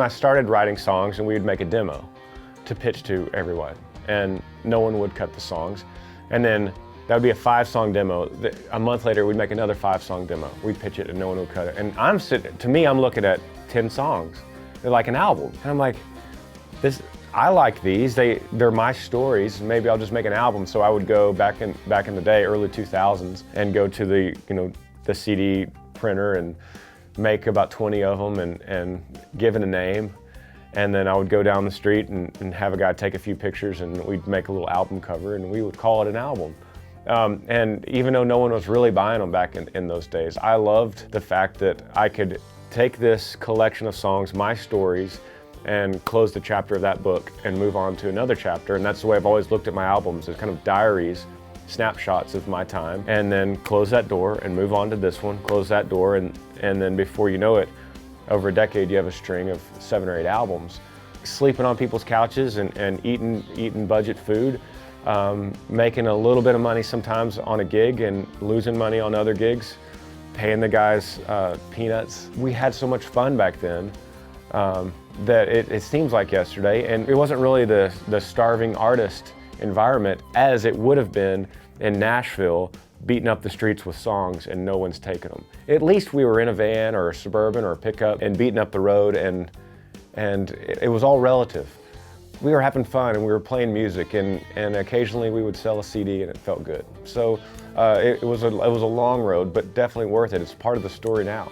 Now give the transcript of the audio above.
when I started writing songs, and we would make a demo to pitch to everyone, and no one would cut the songs. And then that would be a 5-song demo. A month later, we'd make another 5-song demo. We'd pitch it and no one would cut it. And to me, I'm looking at 10 songs. They're like an album. And I'm like, I like these. They're my stories. Maybe I'll just make an album. So I would go back in the day, early 2000s, and go to the CD printer and make about 20 of them and give it a name. And then I would go down the street and have a guy take a few pictures, and we'd make a little album cover, and we would call it an album. And even though no one was really buying them back in those days, I loved the fact that I could take this collection of songs, my stories, and close the chapter of that book and move on to another chapter. And that's the way I've always looked at my albums, as kind of diaries, snapshots of my time, and then close that door and move on to this one, close that door, and then before you know it, over a decade, you have a string of 7 or 8 albums. Sleeping on people's couches and eating budget food, making a little bit of money sometimes on a gig and losing money on other gigs, paying the guys peanuts. We had so much fun back then that it seems like yesterday, and it wasn't really the starving artist environment as it would have been in Nashville, beating up the streets with songs and no one's taking them. At least we were in a van or a Suburban or a pickup and beating up the road, and it was all relative. We were having fun and we were playing music, and occasionally we would sell a CD and it felt good. So it was a long road, but definitely worth it. It's part of the story now.